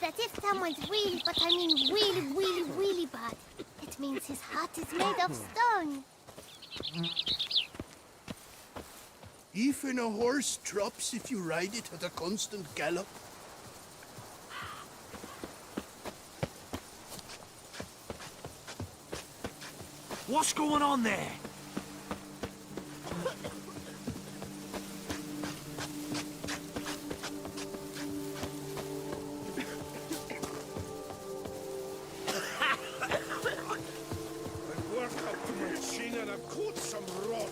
that if someone's really, but I mean really bad, it means his heart is made of stone. Even a horse drops if you ride it at a constant gallop. What's going on there? I work up to my chin and I caught some rot.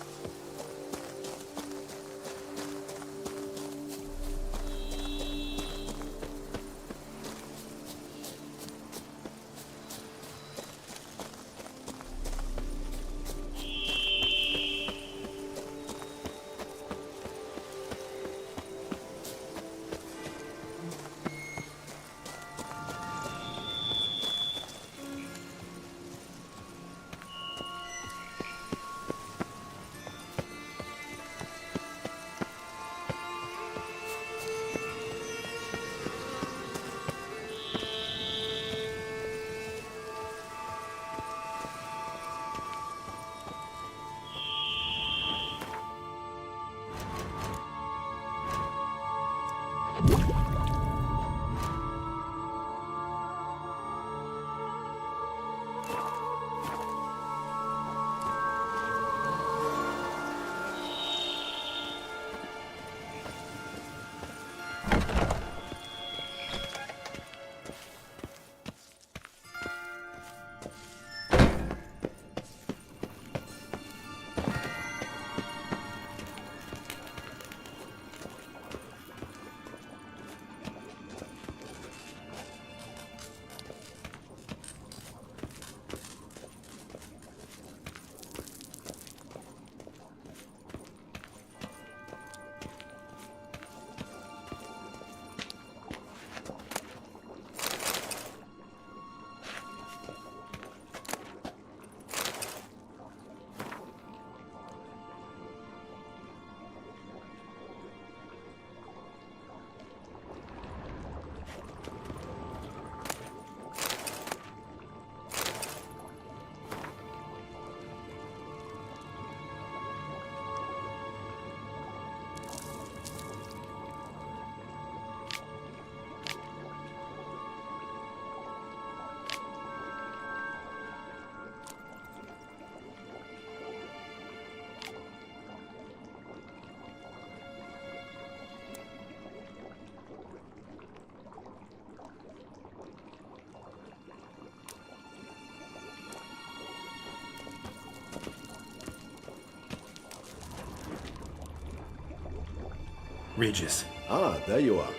Regis. Ah, there you are.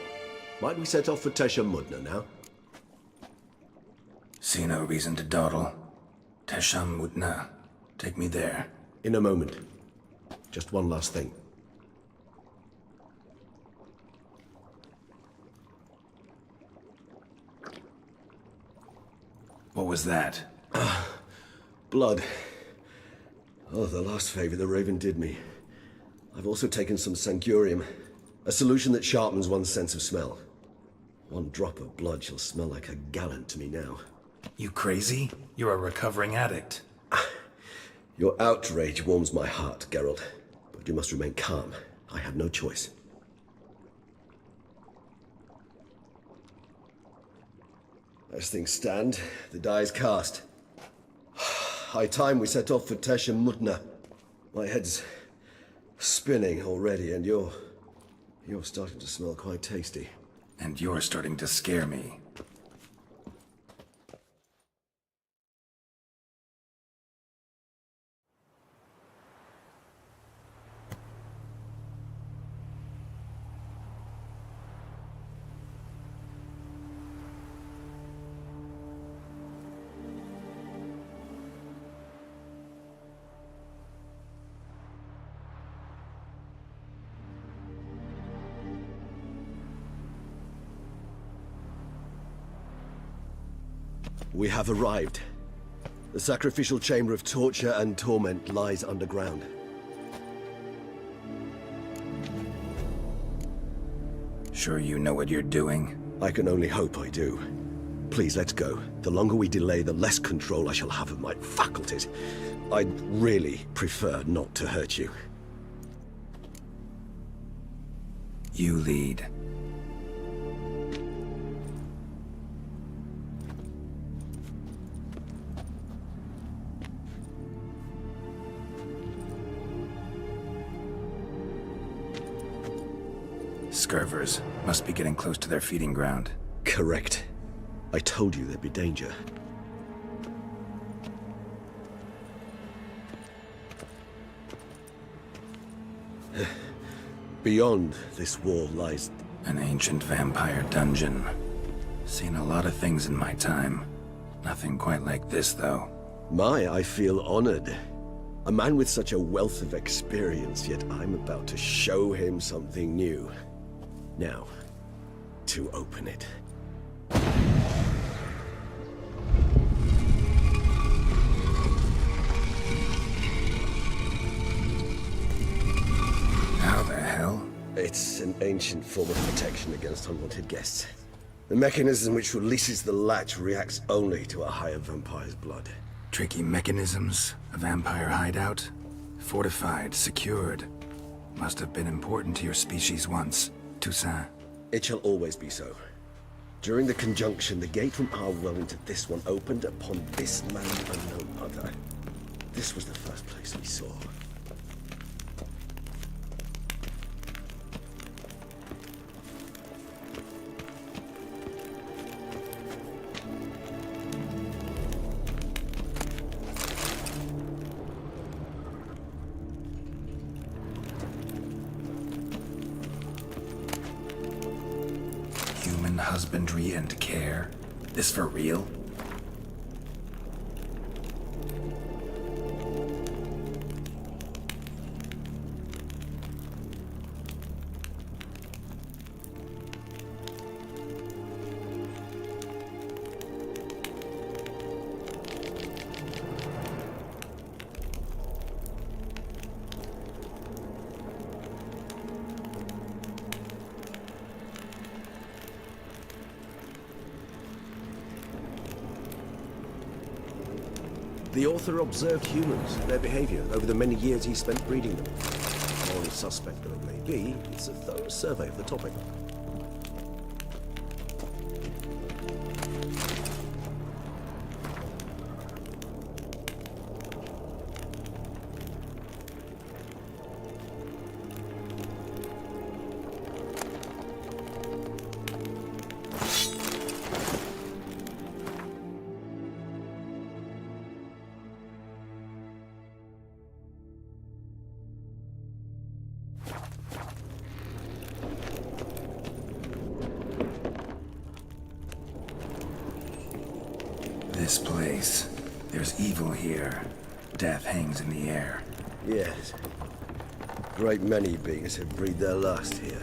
Might we set off for Tesha Mudna now? See no reason to dawdle. Tesham Mutna. Take me there. In a moment. Just one last thing. What was that? Blood. Oh, the last favor the Raven did me. I've also taken some Sancurium, a solution that sharpens one's sense of smell. One drop of blood shall smell like a gallon to me now. You crazy? You're a recovering addict. Your outrage warms my heart, Geralt. But you must remain calm. I have no choice. As things stand, the die is cast. High time we set off for Tesha Mutna. My head's spinning already, and you're starting to smell quite tasty. And you're starting to scare me. We have arrived. The sacrificial chamber of torture and torment lies underground. Sure you know what you're doing? I can only hope I do. Please, let's go. The longer we delay, the less control I shall have of my faculties. I'd really prefer not to hurt you. You lead. Scurvers must be getting close to their feeding ground. Correct. I told you there'd be danger. Beyond this wall lies... An ancient vampire dungeon. Seen a lot of things in my time. Nothing quite like this, though. I feel honored. A man with such a wealth of experience, yet I'm about to show him something new. Now, to open it. How the hell? It's an ancient form of protection against unwanted guests. The mechanism which releases the latch reacts only to a higher vampire's blood. Tricky mechanisms, a vampire hideout. Fortified, secured. Must have been important to your species once, Toussaint. It shall always be so. During the conjunction, the gate from our well into this one opened upon this land and no other. This was the first place we saw. Human husbandry and care? This for real? The author observed humans, their behavior, over the many years he spent breeding them. Morally suspect though it may be, it's a thorough survey of the topic. This place. There's evil here. Death hangs in the air. Yes. Great many beings have breathed their last here.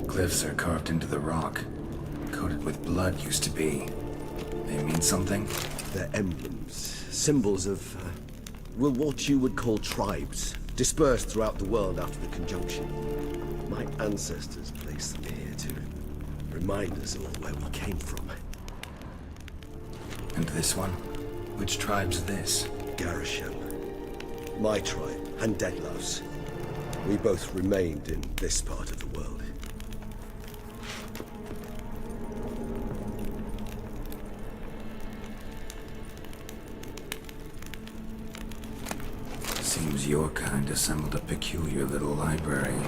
Cliffs are carved into the rock. Coated with blood used to be. They mean something? They're emblems, symbols of, well, what you would call tribes, dispersed throughout the world after the conjunction. My ancestors placed them here to remind us all where we came from. And this one? Which tribe's this? Garisham. My tribe, and Deadlouse. We both remained in this part of the world. Seems your kind assembled a peculiar little library.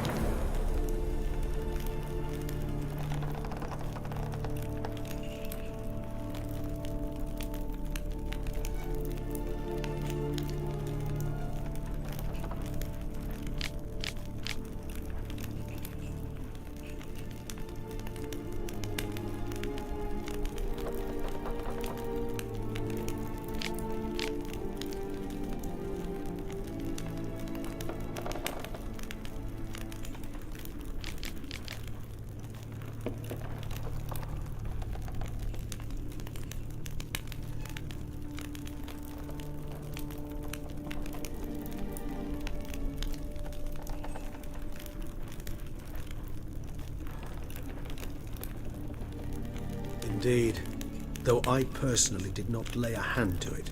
Indeed. Though I personally did not lay a hand to it.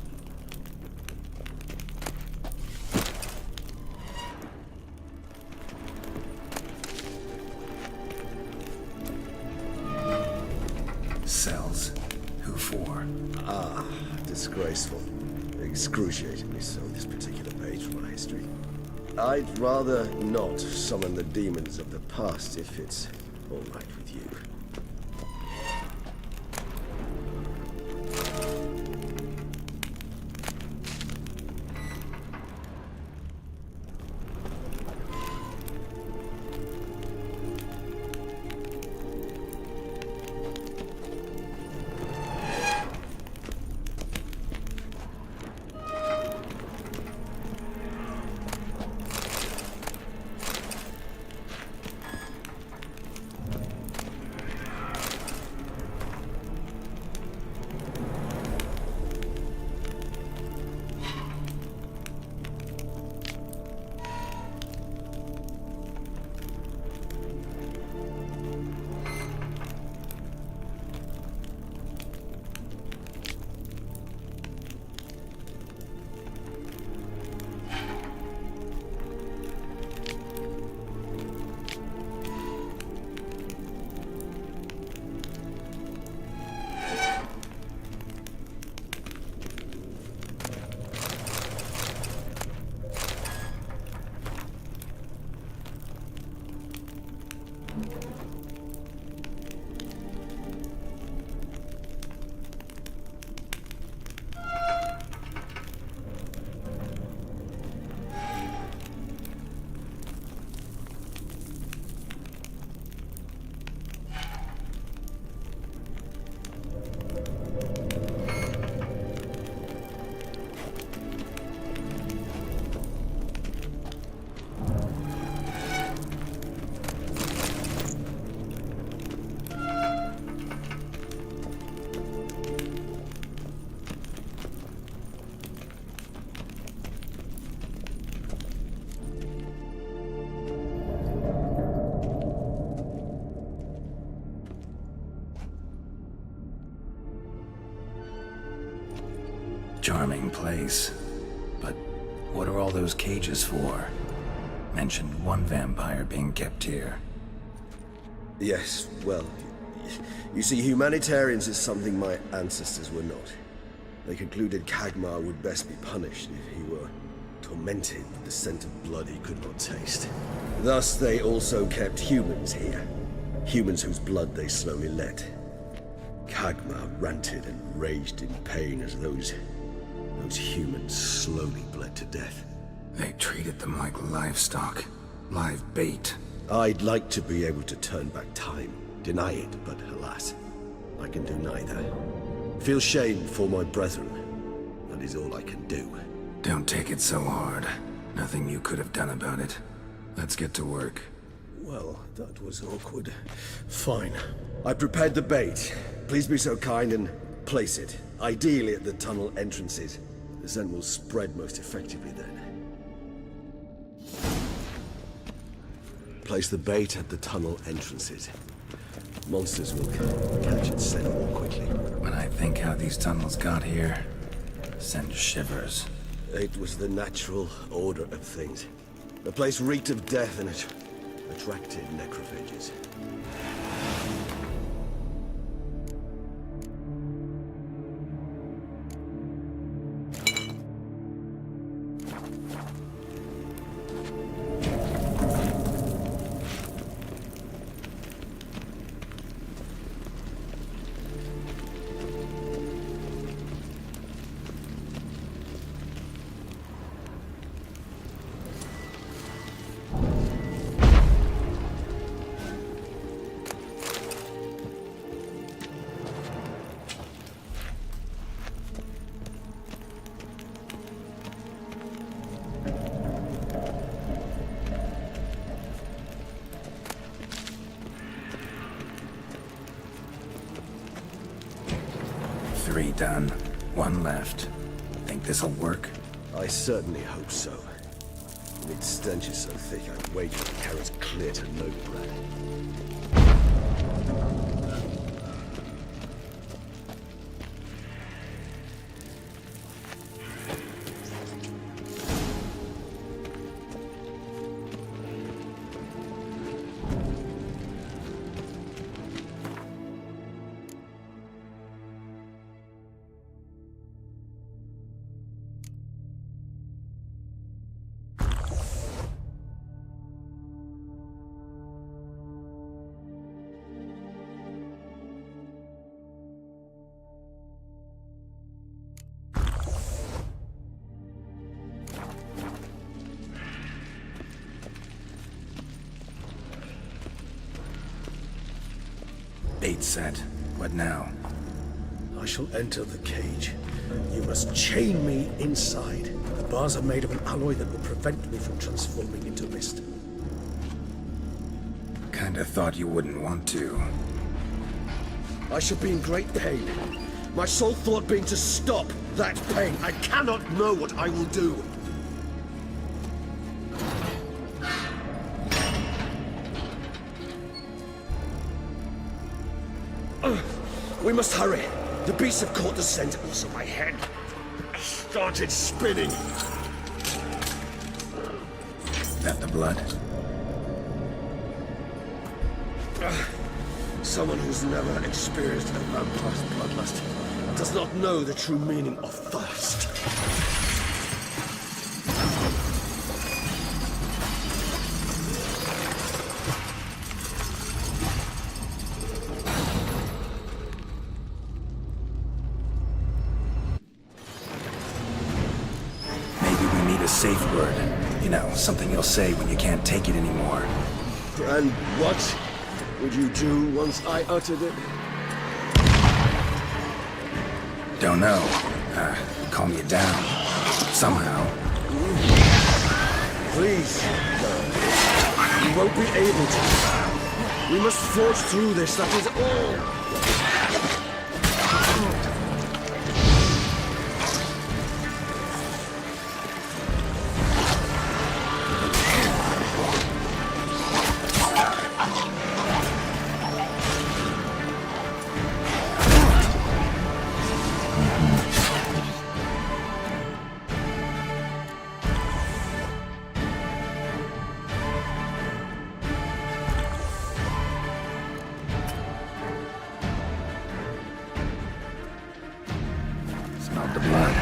Cells. Who for? Ah, disgraceful. Excruciatingly so, this particular page from my history. I'd rather not summon the demons of the past if it's all right with you. Charming place. But what are all those cages for? Mentioned one vampire being kept here. Yes, well, you see, humanitarians is something my ancestors were not. They concluded Kagmar would best be punished if he were tormented with the scent of blood he could not taste. Thus, they also kept humans here. Humans whose blood they slowly let. Kagmar ranted and raged in pain as those humans slowly bled to death. They treated them like livestock. Live bait. I'd like to be able to turn back time, deny it, but alas, I can do neither. Feel shame for my brethren. That is all I can do. Don't take it so hard. Nothing you could have done about it. Let's get to work. Well, that was awkward. Fine. I prepared the bait. Please be so kind and place it, ideally at the tunnel entrances. The scent will spread most effectively then. Place the bait at the tunnel entrances. Monsters will catch its scent more quickly. When I think how these tunnels got here, send shivers. It was the natural order of things. The place reeked of death and it attracted necrophages. Three done. One left. Think this'll work? I certainly hope so. Its stench is so thick, I'd wager it carries clear to no breath. Bait set. What now? I shall enter the cage. You must chain me inside. The bars are made of an alloy that will prevent me from transforming into mist. Kinda thought you wouldn't want to. I shall be in great pain. My sole thought being to stop that pain. I cannot know what I will do. We must hurry. The beasts have caught the scent. Also, my head started spinning. That the blood? Someone who's never experienced a vampire's bloodlust does not know the true meaning of thirst. A safe word. You know, something you'll say when you can't take it anymore. And what would you do once I uttered it? Don't know. Calm you down. Somehow. Please. You won't be able to. We must forge through this, that is all. Smell the blood.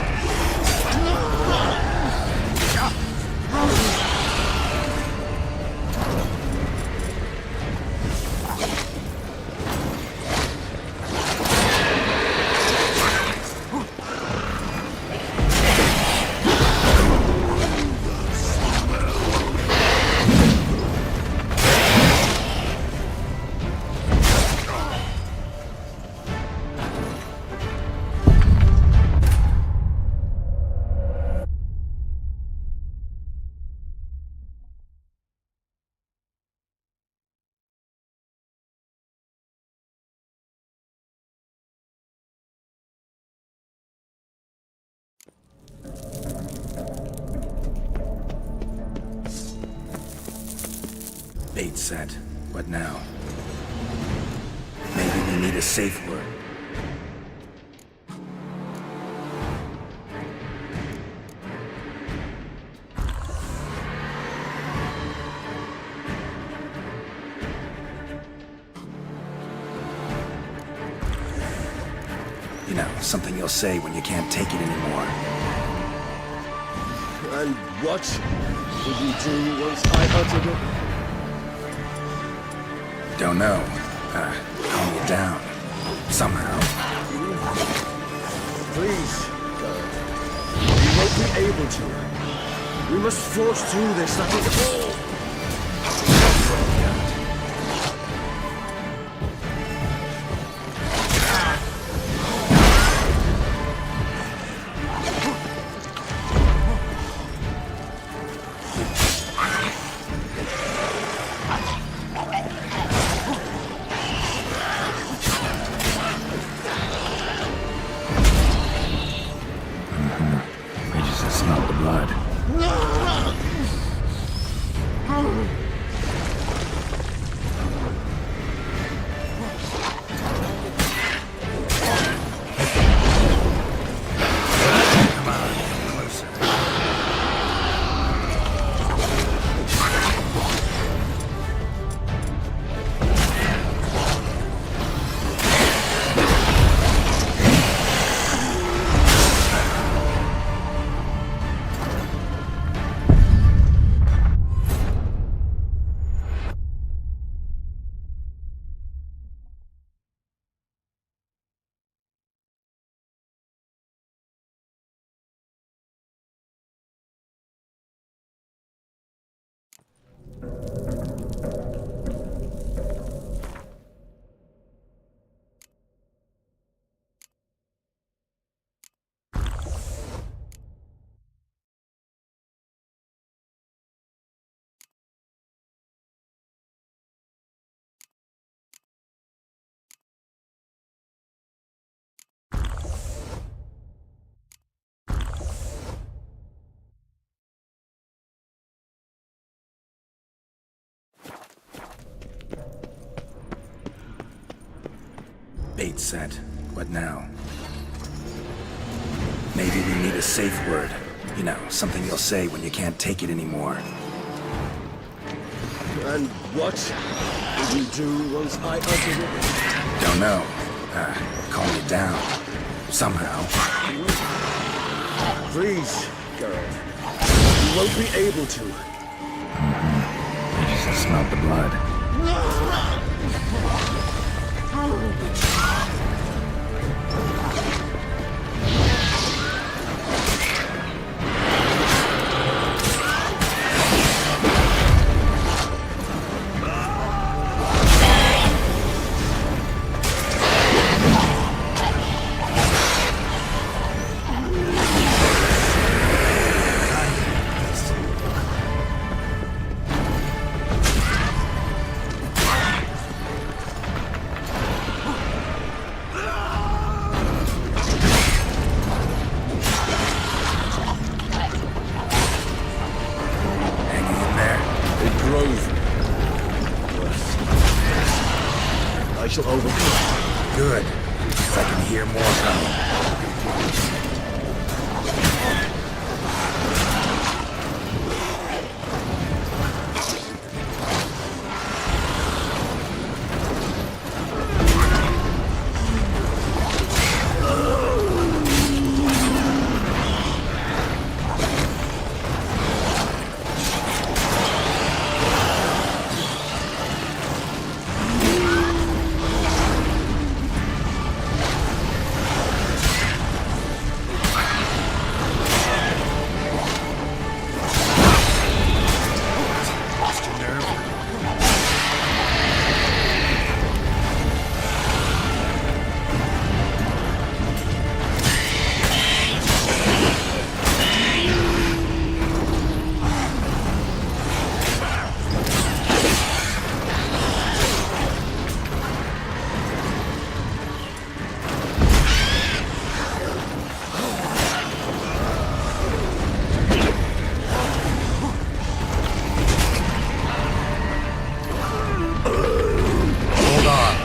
Bait set. What now? Maybe we need a safe word. You know, something you'll say when you can't take it anymore. And what would you do once I uttered it? Don't know. Calm you down. Somehow. Please, you won't be able to. We must forge through this, that is all. We just smell the blood. Bait set. What now? Maybe we need a safe word. You know, something you'll say when you can't take it anymore. And what did you do once I uttered it? Don't know. Calm you down. Somehow. Please, girl. You won't be able to. I smelled the blood. I shall overcome. Good. If I can hear more coming.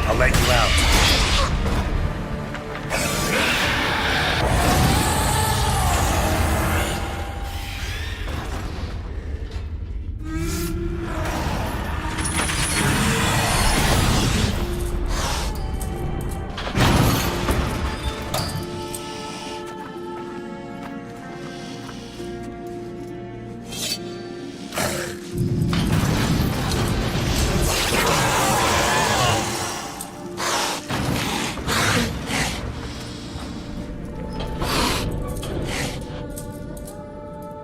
I'll let you out.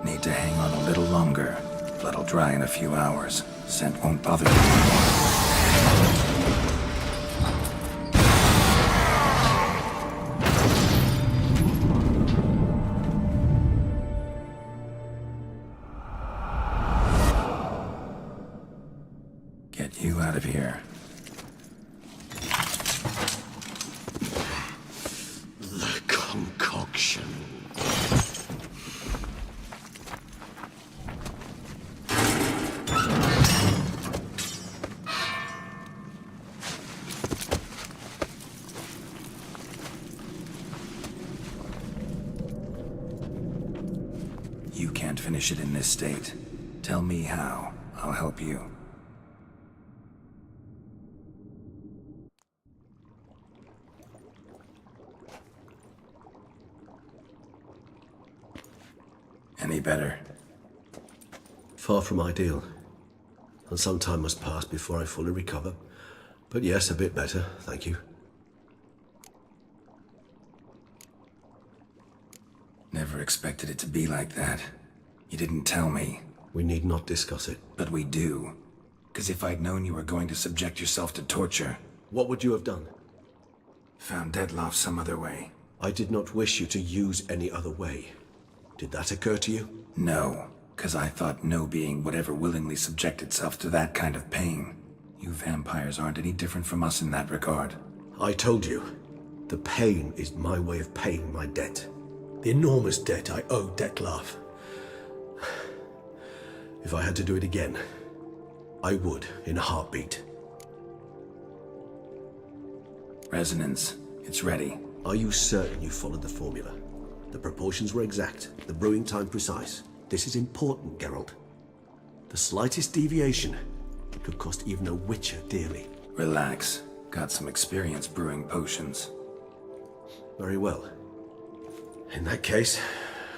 Need to hang on a little longer. Blood'll dry in a few hours. Scent won't bother you anymore. Get you out of here. The concoction. You can't finish it in this state. Tell me how. I'll help you. Any better? Far from ideal. And some time must pass before I fully recover. But yes, a bit better, thank you. Never expected it to be like that. You didn't tell me. We need not discuss it. But we do. 'Cause if I'd known you were going to subject yourself to torture... What would you have done? Found Deadloff some other way. I did not wish you to use any other way. Did that occur to you? No, 'cause I thought no being would ever willingly subject itself to that kind of pain. You vampires aren't any different from us in that regard. I told you. The pain is my way of paying my debt. The enormous debt I owe Dettlaff. If I had to do it again, I would in a heartbeat. Resonance. It's ready. Are you certain you followed the formula? The proportions were exact, the brewing time precise. This is important, Geralt. The slightest deviation could cost even a witcher dearly. Relax. Got some experience brewing potions. Very well. In that case,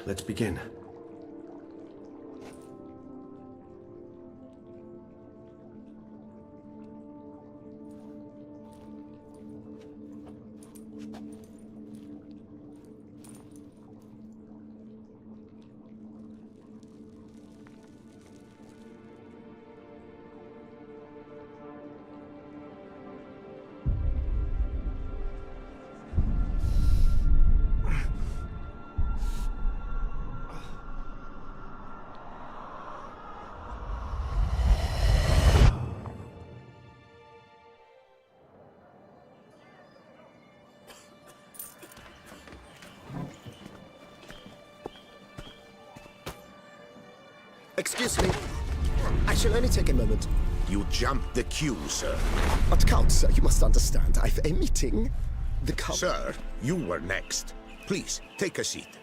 let's begin. Excuse me. I shall only take a moment. You jumped the queue, sir. But Count, sir, you must understand. I've a meeting. The Count... Sir, you were next. Please, take a seat.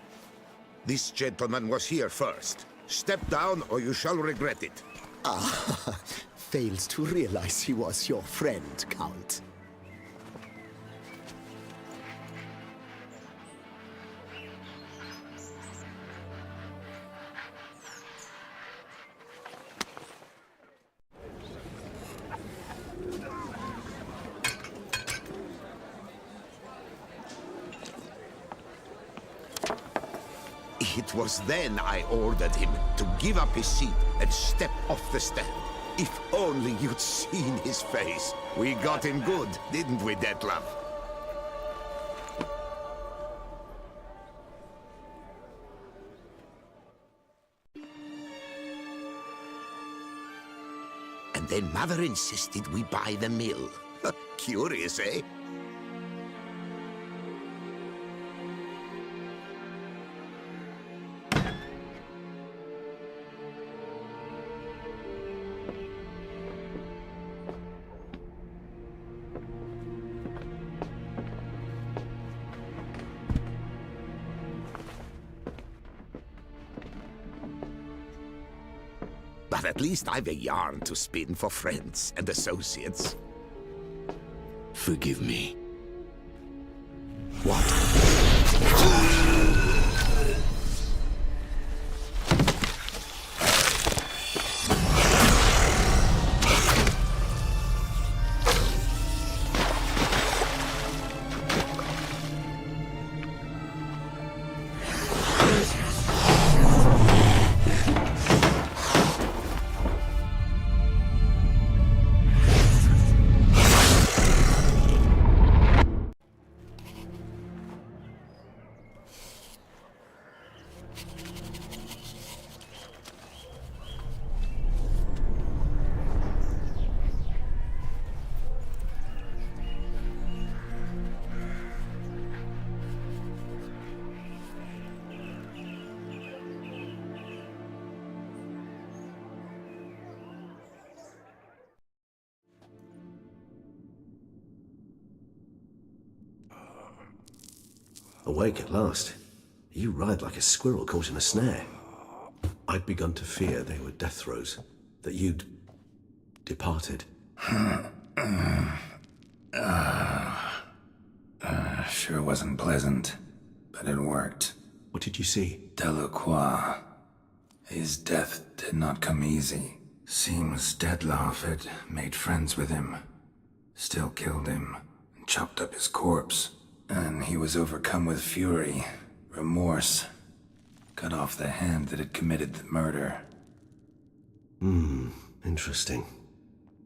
This gentleman was here first. Step down or you shall regret it. Ah, fails to realize he was your friend, Count. It was then I ordered him to give up his seat and step off the stand. If only you'd seen his face. We got him good, didn't we, Detlef? And then Mother insisted we buy the mill. Curious, eh? But at least I've a yarn to spin for friends and associates. Forgive me. What? Awake at last. You ride like a squirrel caught in a snare. I'd begun to fear they were death throes, that you'd departed. Sure wasn't pleasant, but it worked. What did you see? Delacroix. His death did not come easy. Seems Detlef had made friends with him. Still killed him, and chopped up his corpse. And he was overcome with fury, remorse. Cut off the hand that had committed the murder. Interesting.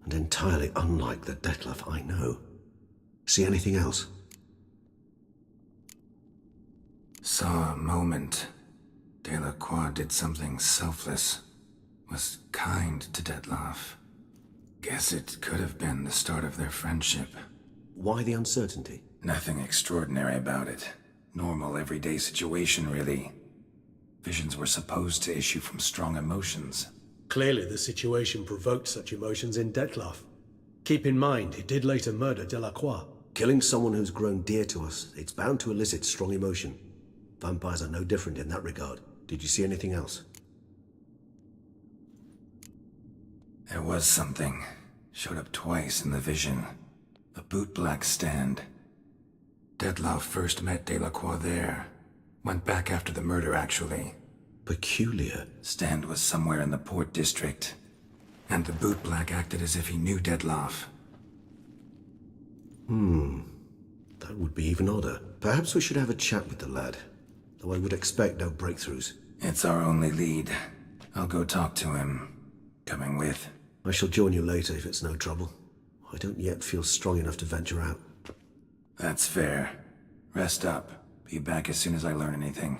And entirely unlike the Detlef I know. See anything else? Saw a moment. Delacroix did something selfless. Was kind to Detlef. Guess it could have been the start of their friendship. Why the uncertainty? Nothing extraordinary about it. Normal, everyday situation, really. Visions were supposed to issue from strong emotions. Clearly, the situation provoked such emotions in Detlef. Keep in mind, he did later murder Delacroix. Killing someone who's grown dear to us, it's bound to elicit strong emotion. Vampires are no different in that regard. Did you see anything else? There was something. Showed up twice in the vision. A bootblack stand. Dettlaff first met Delacroix there. Went back after the murder, actually. Peculiar. Stand was somewhere in the Port District. And the bootblack acted as if he knew Dettlaff. That would be even odder. Perhaps we should have a chat with the lad. Though I would expect no breakthroughs. It's our only lead. I'll go talk to him. Coming with? I shall join you later if it's no trouble. I don't yet feel strong enough to venture out. That's fair. Rest up. Be back as soon as I learn anything.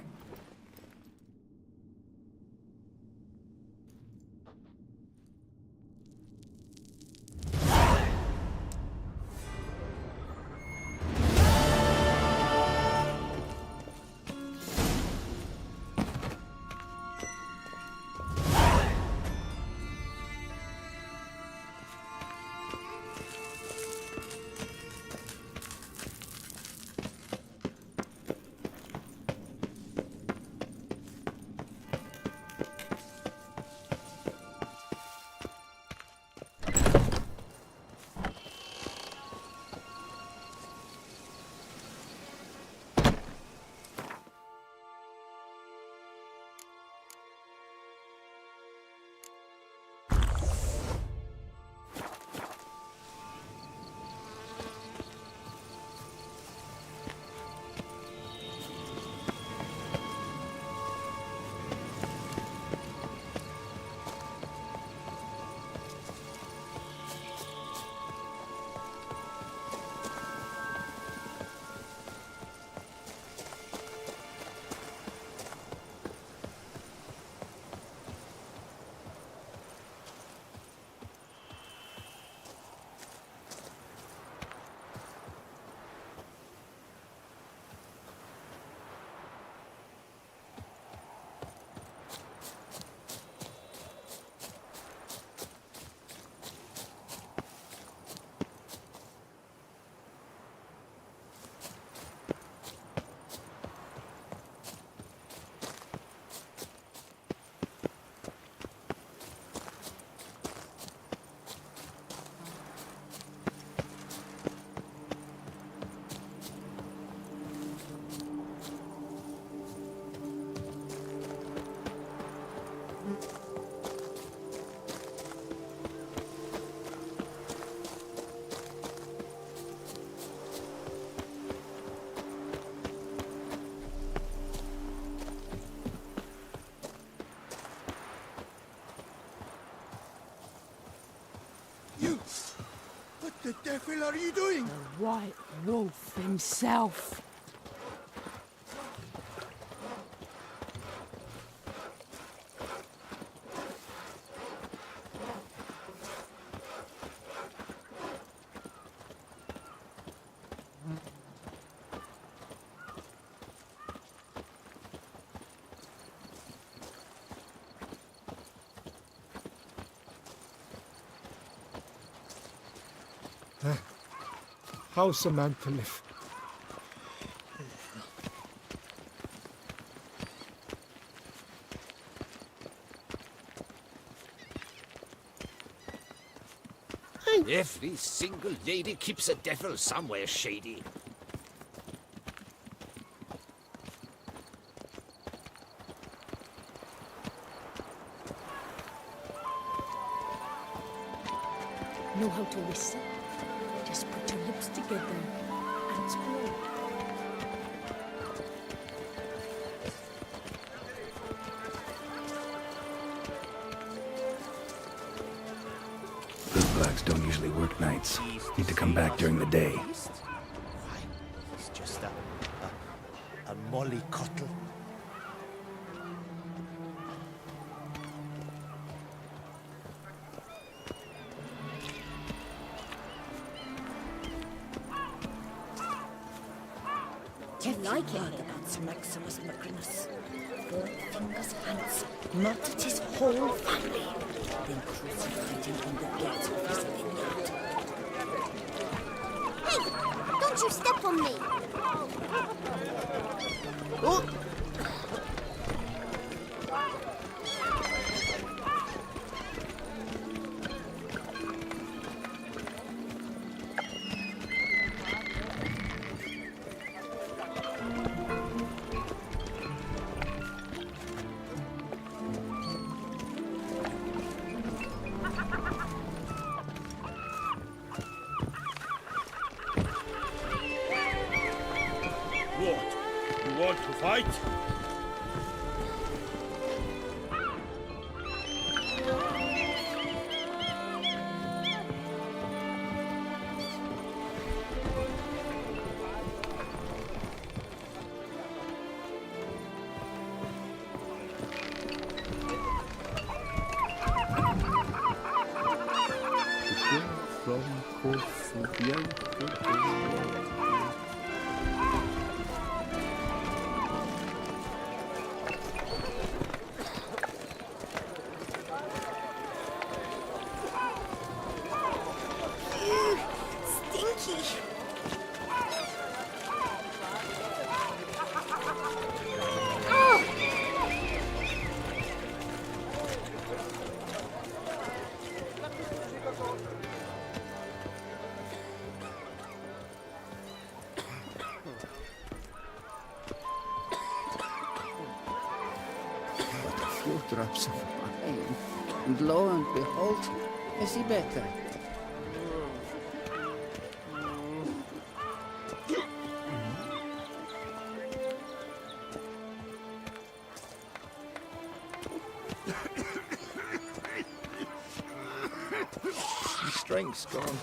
You! What the devil are you doing? The White Wolf himself. How's a man to live? Every single lady keeps a devil somewhere shady. Know how to whistle? Just put your lips together and scream. Bootblacks don't usually work nights. Need to come back during the day. Why, he's just a mollycoddle. Do you like it? About Maximus Macrinus. 4 fingers hands, murdered his whole family, then crucified him in the gates of his vineyard. Hey! Don't Don't you step on me! Oh! What? You want to fight? Ew, stinky. Few drops of wine, and lo and behold, is he better? His strength's gone.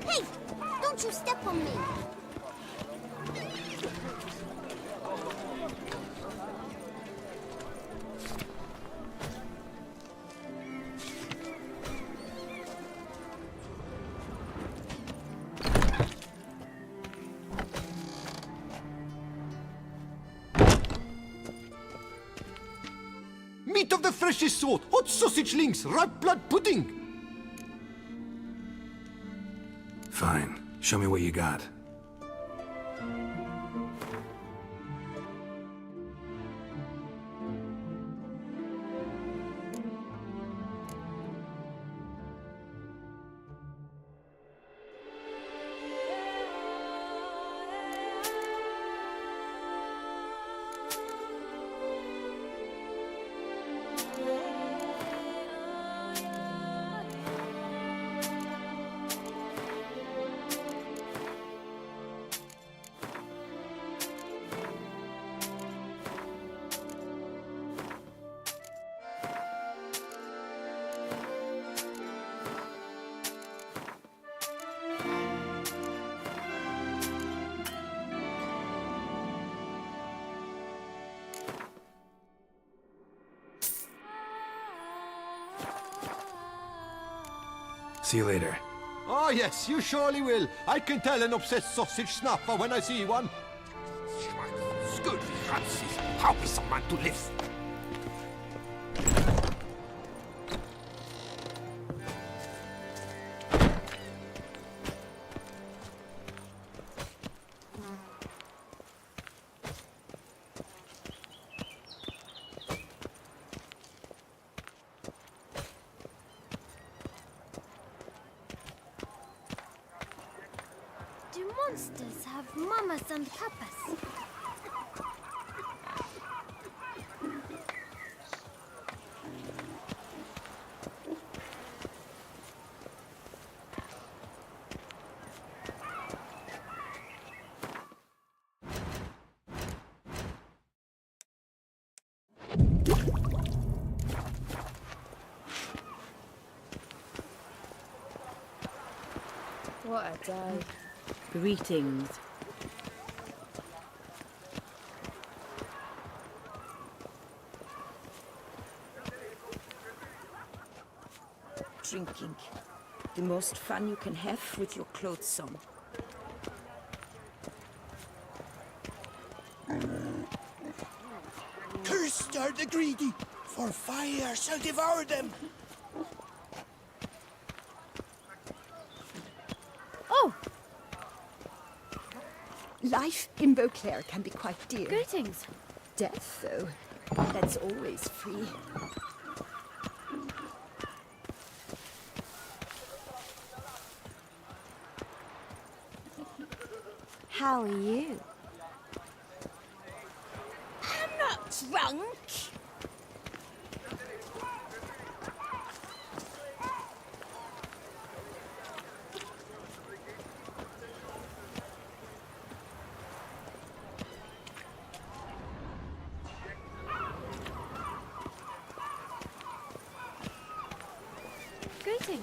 Hey! Don't you step on me! Meat of the freshest sort, hot sausage links, ripe blood pudding. Fine. Show me what you got. See you later. Oh yes, you surely will. I can tell an obsessed sausage snuffer when I see one. Good Francis. How is a man to live? Do monsters have mamas and papas? What a day. Greetings. Drinking. The most fun you can have with your clothes on. are the greedy, for fire shall devour them. Oh! Life in Beauclair can be quite dear. Greetings. Death, though, that's always free. How are you? I'm not drunk. Greetings.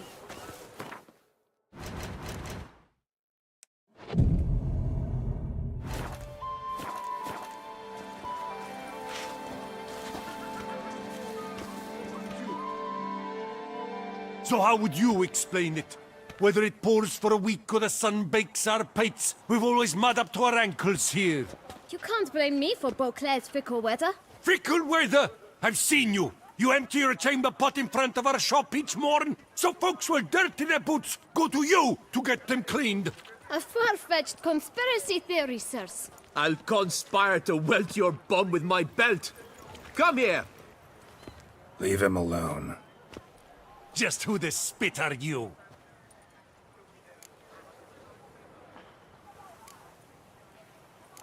So how would you explain it? Whether it pours for a week or the sun bakes our pates, we've always mud up to our ankles here. You can't blame me for Beauclair's fickle weather. Fickle weather! I've seen you! You empty your chamber pot in front of our shop each morn, so folks will dirty their boots, go to you to get them cleaned. A far-fetched conspiracy theory, sirs. I'll conspire to welt your bum with my belt. Come here. Leave him alone. Just who the spit are you?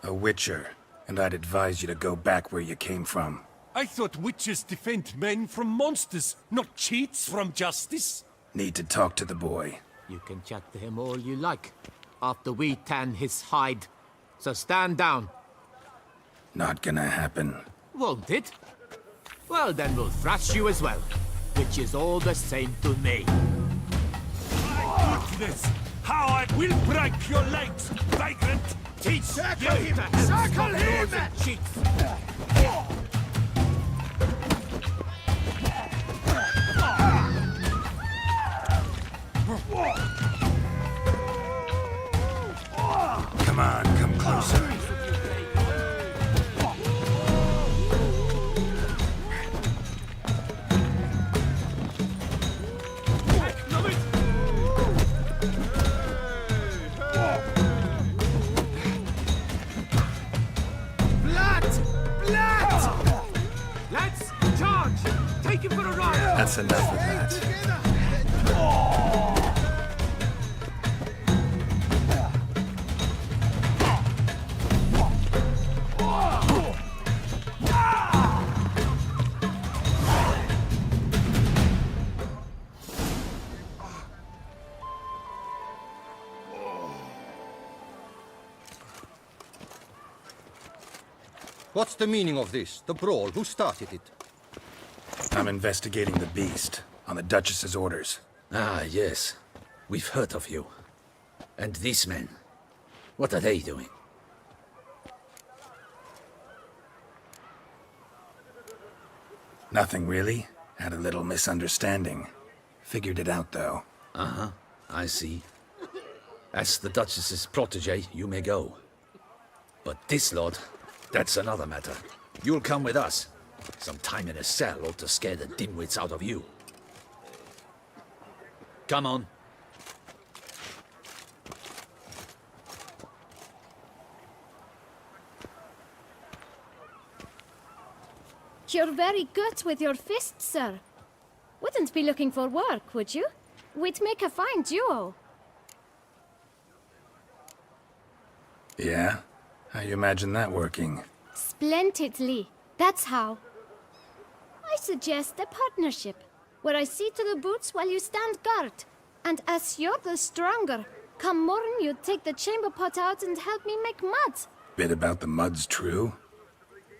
A witcher, and I'd advise you to go back where you came from. I thought witches defend men from monsters, not cheats from justice. Need to talk to the boy. You can chat to him all you like, after we tan his hide. So stand down. Not gonna happen. Won't it? Well, then we'll thrash you as well, which is all the same to me. My goodness! How I will break your legs, vagrant! Teach Circle you him! to have Circle him! laws and cheats! Come on, come closer. Let's charge! Take him for a ride! That's enough of that. What's the meaning of this? The brawl? Who started it? I'm investigating the beast, on the Duchess's orders. Ah, yes. We've heard of you. And these men, what are they doing? Nothing really. Had a little misunderstanding. Figured it out, though. Uh-huh, I see. As the Duchess's protege, you may go. But this lot, that's another matter. You'll come with us. Some time in a cell ought to scare the dimwits out of you. Come on. You're very good with your fists, sir. Wouldn't be looking for work, would you? We'd make a fine duo. Yeah? How you imagine that working? Splendidly. That's how. I suggest a partnership, where I see to the boots while you stand guard. And as you're the stronger, come morn you take the chamber pot out and help me make mud. Bit about the mud's true?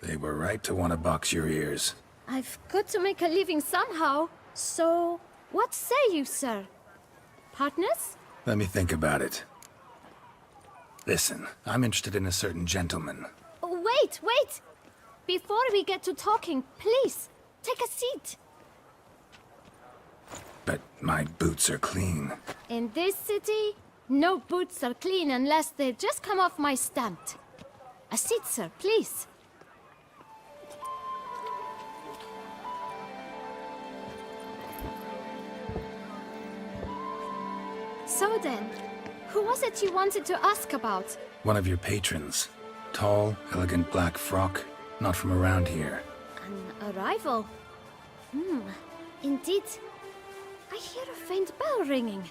They were right to want to box your ears. I've got to make a living somehow, so what say you, sir? Partners? Let me think about it. Listen, I'm interested in a certain gentleman. Wait, wait! Before we get to talking, please, take a seat. But my boots are clean. In this city, no boots are clean unless they just come off my stamp. A seat, sir, please. So then, who was it you wanted to ask about? One of your patrons. Tall, elegant black frock. Not from around here. An arrival? Indeed. I hear a faint bell ringing.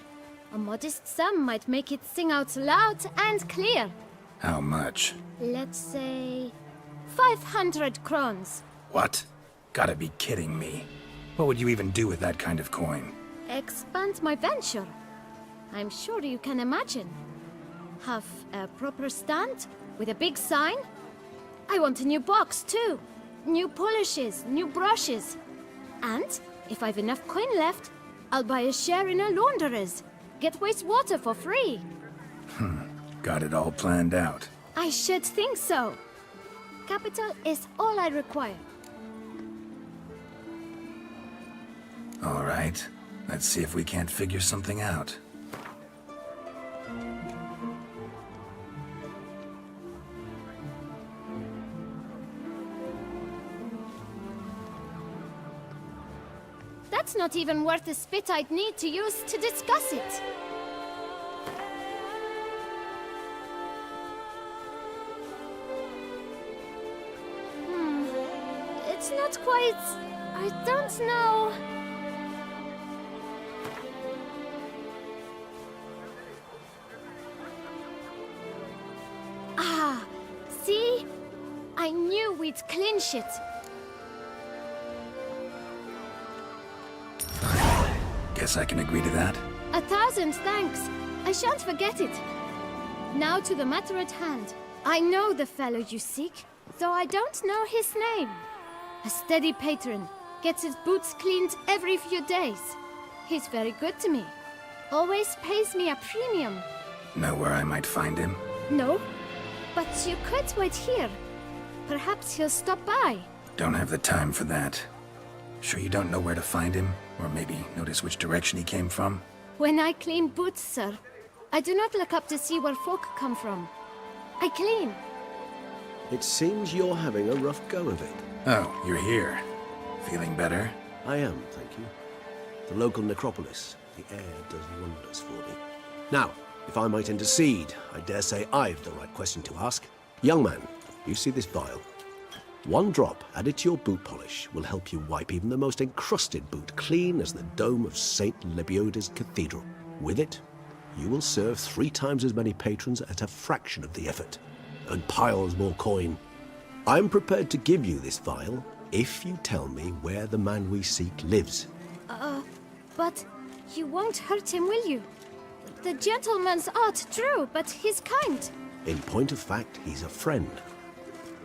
A modest sum might make it sing out loud and clear. How much? Let's say 500 crowns. What? Gotta be kidding me. What would you even do with that kind of coin? Expand my venture. I'm sure you can imagine. Have a proper stand with a big sign. I want a new box too. New polishes, new brushes. And if I've enough coin left, I'll buy a share in a launderer's. Get wastewater for free. Got it all planned out. I should think so. Capital is all I require. All right. Let's see if we can't figure something out. That's not even worth the spit I'd need to use to discuss it. It's not quite... I don't know... Ah, see? I knew we'd clinch it. Guess I can agree to that. 1,000 thanks. I shan't forget it. Now to the matter at hand. I know the fellow you seek, though I don't know his name. A steady patron, gets his boots cleaned every few days. He's very good to me. Always pays me a premium. Know where I might find him? No, but you could wait here. Perhaps he'll stop by. Don't have the time for that. Sure you don't know where to find him? Or maybe notice which direction he came from? When I clean boots, sir, I do not look up to see where folk come from. I clean. It seems you're having a rough go of it. Oh, you're here. Feeling better? I am, thank you. The local necropolis. The air does wonders for me. Now, if I might intercede, I dare say I've the right question to ask. Young man, you see this vial? One drop added to your boot polish will help you wipe even the most encrusted boot clean as the dome of St. Lebioda's Cathedral. With it, you will serve 3 times as many patrons at a fraction of the effort, and piles more coin. I'm prepared to give you this vial if you tell me where the man we seek lives. But you won't hurt him, will you? The gentleman's art, true, but he's kind. In point of fact, he's a friend.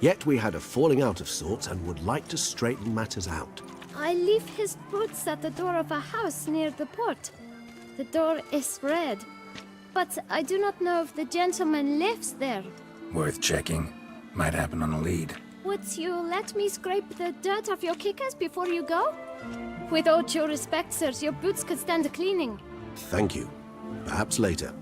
Yet we had a falling out of sorts and would like to straighten matters out. I leave his boots at the door of a house near the port. The door is red, but I do not know if the gentleman lives there. Worth checking. Might happen on a lead. Would you let me scrape the dirt off your kickers before you go? With all due respect, sirs, your boots could stand a cleaning. Thank you. Perhaps later.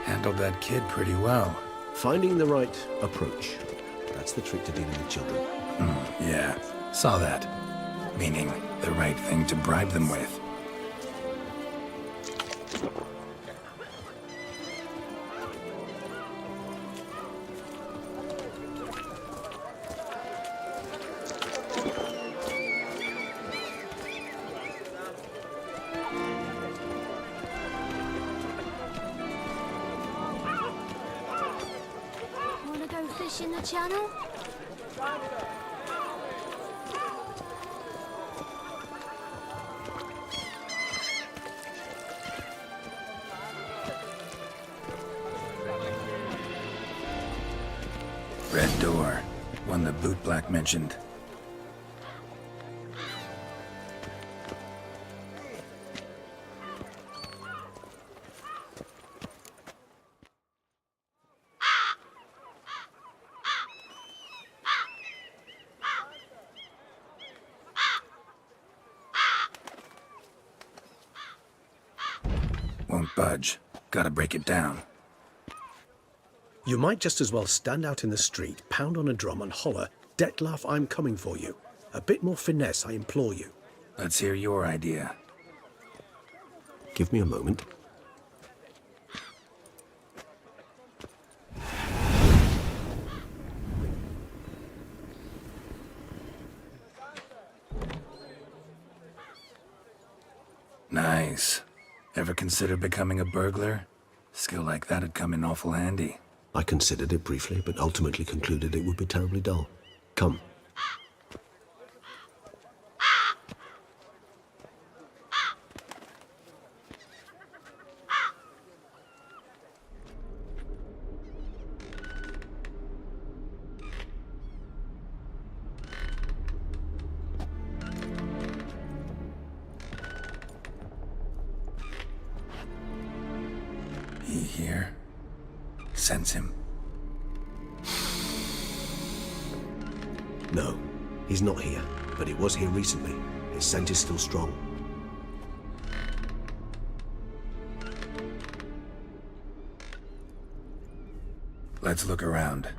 Handled that kid pretty well. Finding the right approach. That's the trick to dealing with children. Yeah, saw that. Meaning, the right thing to bribe them with. Wanna go fish in the channel? Red door. One the boot black mentioned. Won't budge. Gotta break it down. You might just as well stand out in the street, pound on a drum and holler, "Dettlaff, I'm coming for you." A bit more finesse, I implore you. Let's hear your idea. Give me a moment. Nice. Ever consider becoming a burglar? Skill like that'd come in awful handy. I considered it briefly, but ultimately concluded it would be terribly dull. Come. He here? Sense him. No, he's not here, but he was here recently. His scent is still strong. Let's look around.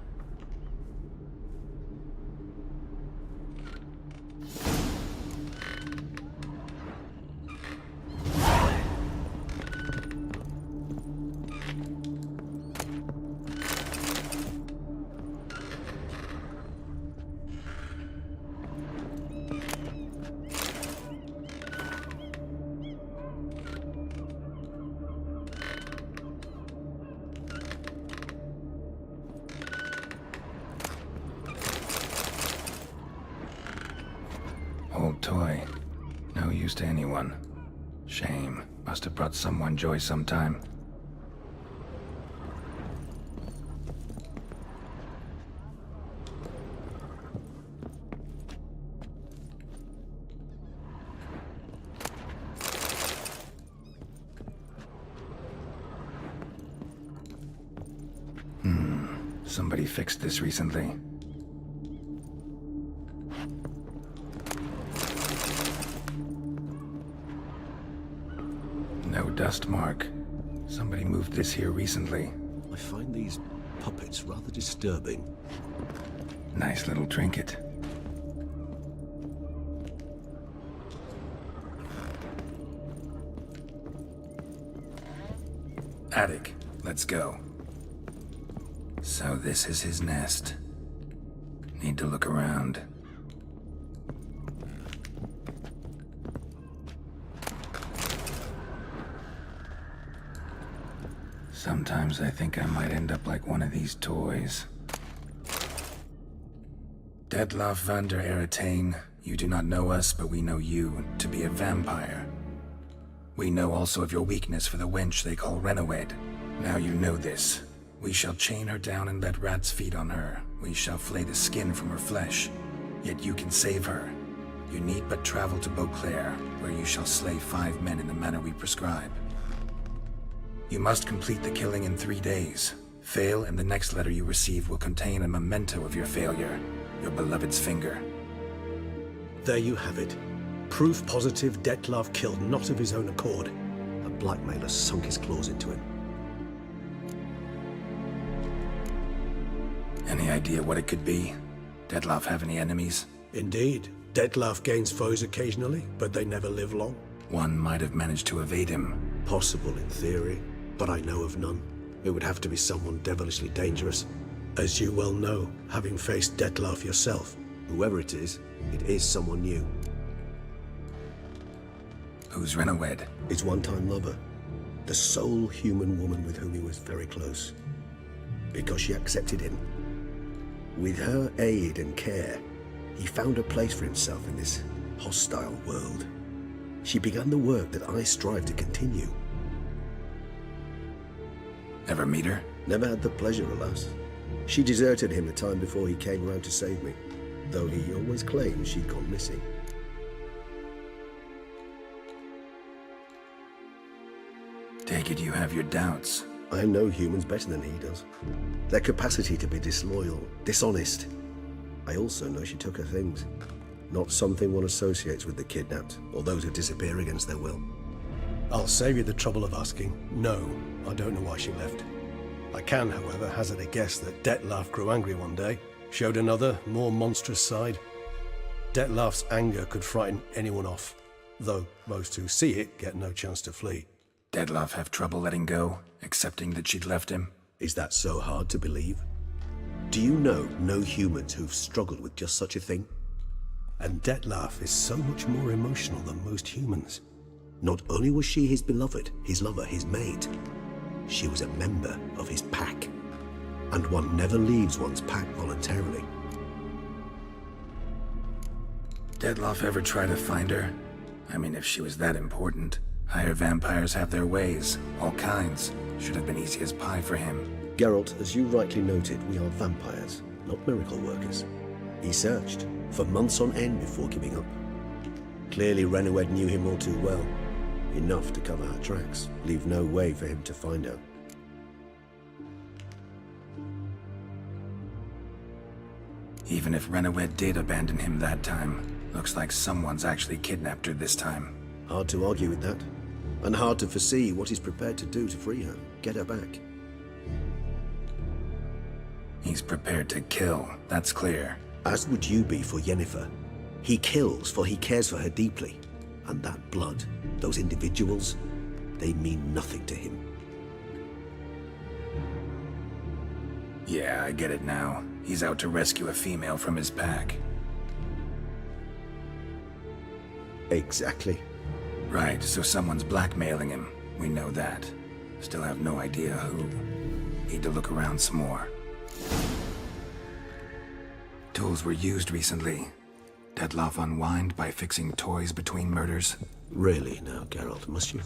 Old toy. No use to anyone. Shame. Must have brought someone joy sometime. Somebody fixed this recently. No dust mark. Somebody moved this here recently. I find these puppets rather disturbing. Nice little trinket. Attic, let's go. So this is his nest. Need to look around. Sometimes I think I might end up like one of these toys. Dettlaff van der Eretain, you do not know us, but we know you to be a vampire. We know also of your weakness for the wench they call Renawed. Now you know this. We shall chain her down and let rats feed on her. We shall flay the skin from her flesh. Yet you can save her. You need but travel to Beauclair, where you shall slay 5 men in the manner we prescribe. You must complete the killing in 3 days. Fail, and the next letter you receive will contain a memento of your failure. Your beloved's finger. There you have it. Proof positive Dettlaff killed not of his own accord. A blackmailer sunk his claws into him. Any idea what it could be? Dettlaff have any enemies? Indeed. Dettlaff gains foes occasionally, but they never live long. One might have managed to evade him. Possible in theory, but I know of none. It would have to be someone devilishly dangerous. As you well know, having faced Dettlaff yourself. Whoever it is someone new. Who's Renawed? His one-time lover. The sole human woman with whom he was very close. Because she accepted him. With her aid and care, he found a place for himself in this hostile world. She began the work that I strive to continue. Ever meet her? Never had the pleasure, alas. She deserted him the time before he came round to save me, though he always claimed she'd gone missing. Take it you have your doubts. I know humans better than he does. Their capacity to be disloyal, dishonest. I also know she took her things. Not something one associates with the kidnapped, or those who disappear against their will. I'll save you the trouble of asking. No, I don't know why she left. I can, however, hazard a guess that Detlef grew angry one day, showed another, more monstrous side. Detlef's anger could frighten anyone off, though most who see it get no chance to flee. Detlef have trouble letting go, accepting that she'd left him? Is that so hard to believe? Do you know no humans who've struggled with just such a thing? And Detlef is so much more emotional than most humans. Not only was she his beloved, his lover, his mate, she was a member of his pack. And one never leaves one's pack voluntarily. Detlef ever try to find her? I mean, if she was that important. Higher vampires have their ways, all kinds. Should have been easy as pie for him. Geralt, as you rightly noted, we are vampires, not miracle workers. He searched for months on end before giving up. Clearly Renowed knew him all too well. Enough to cover her tracks, leave no way for him to find her. Even if Renowed did abandon him that time, looks like someone's actually kidnapped her this time. Hard to argue with that. And hard to foresee what he's prepared to do to free her, get her back. He's prepared to kill, that's clear. As would you be for Yennefer. He kills for he cares for her deeply. And that blood, those individuals, they mean nothing to him. Yeah, I get it now. He's out to rescue a female from his pack. Exactly. Right, so someone's blackmailing him. We know that. Still have no idea who. Need to look around some more. Tools were used recently. Detlef unwind by fixing toys between murders. Really now, Geralt, must you?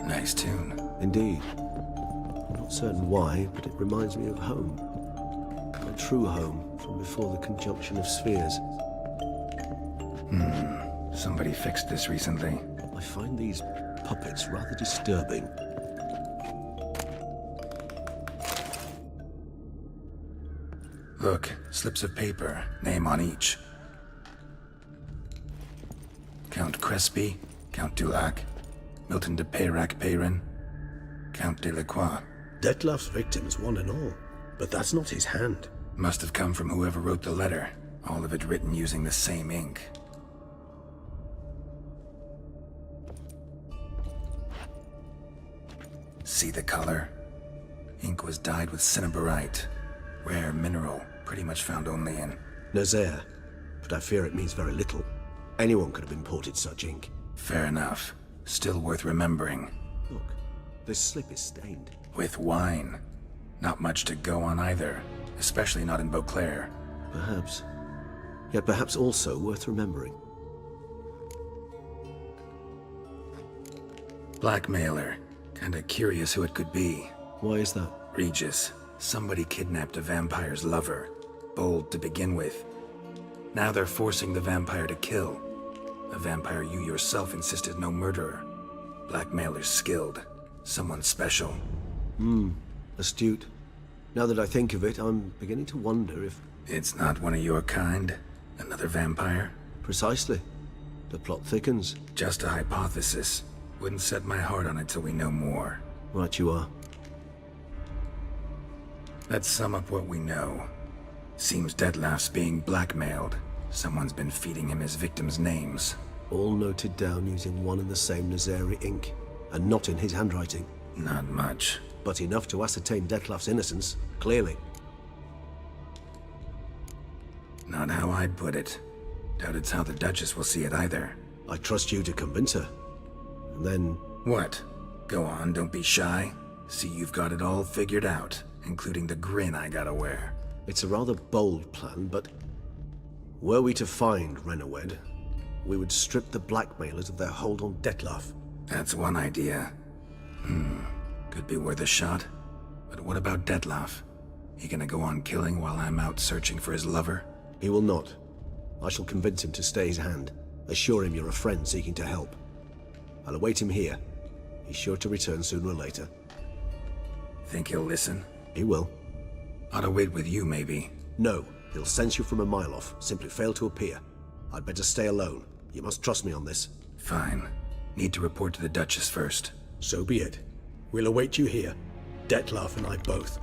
Nice tune. Indeed. I'm not certain why, but it reminds me of home. My true home from before the conjunction of spheres. Somebody fixed this recently. I find these puppets rather disturbing. Look, slips of paper, name on each. Count Crespi, Count Dulac, Milton de Peyrac-Peyrin, Count Delacroix. Detlef's victims, one and all. But that's not his hand. Must have come from whoever wrote the letter. All of it written using the same ink. See the color? Ink was dyed with cinnabarite. Rare mineral, pretty much found only in... Nazaire. But I fear it means very little. Anyone could have imported such ink. Fair enough. Still worth remembering. Look, this slip is stained. With wine. Not much to go on either. Especially not in Beauclair. Perhaps. Yet perhaps also worth remembering. Blackmailer. Kinda curious who it could be. Why is that? Regis. Somebody kidnapped a vampire's lover. Bold to begin with. Now they're forcing the vampire to kill. A vampire you yourself insisted no murderer. Blackmailer's skilled. Someone special. Astute. Now that I think of it, I'm beginning to wonder if... It's not one of your kind? Another vampire? Precisely. The plot thickens. Just a hypothesis. Wouldn't set my heart on it till we know more. Right you are. Let's sum up what we know. Seems Detlef's being blackmailed. Someone's been feeding him his victims' names. All noted down using one and the same Nazari ink. And not in his handwriting. Not much. But enough to ascertain Detlef's innocence, clearly. Not how I'd put it. Doubt it's how the Duchess will see it either. I trust you to convince her. And then... What? Go on, don't be shy. See you've got it all figured out, including the grin I gotta wear. It's a rather bold plan, but... Were we to find Renowed, we would strip the blackmailers of their hold on Detlef. That's one idea. Could be worth a shot. But what about Detlef? He gonna go on killing while I'm out searching for his lover? He will not. I shall convince him to stay his hand. Assure him you're a friend seeking to help. I'll await him here. He's sure to return sooner or later. Think he'll listen? He will. Ought to wait with you, maybe. No, He'll sense you from a mile off. Simply fail to appear. I'd better stay alone. You must trust me on this. Fine. Need to report to the Duchess first. So be it. We'll await you here. Dettlaff and I both.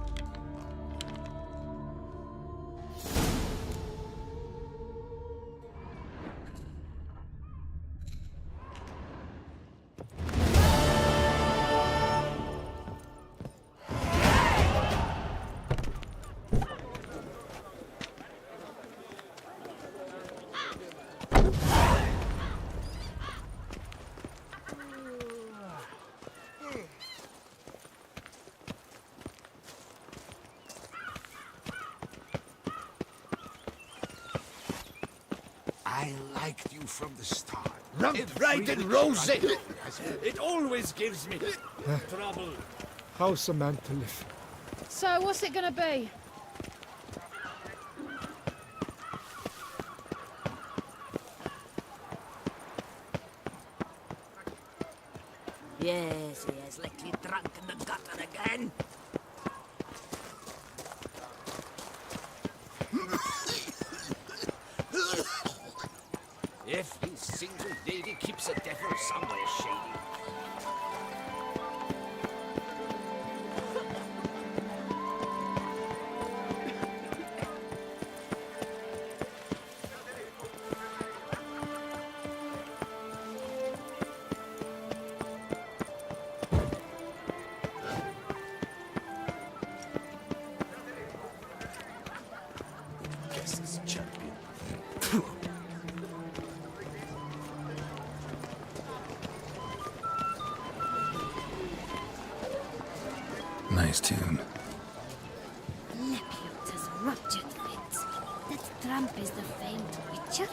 I liked you from the start. Rumped right and rosy. It always gives me trouble. How's a man to live? So, what's it gonna be? Yes, likely drunk in the gutter again. Every single lady keeps a devil somewhere shady. Guess it's champion. Nice tune. Lepute has ruptured fits. That tramp is the famed witcher.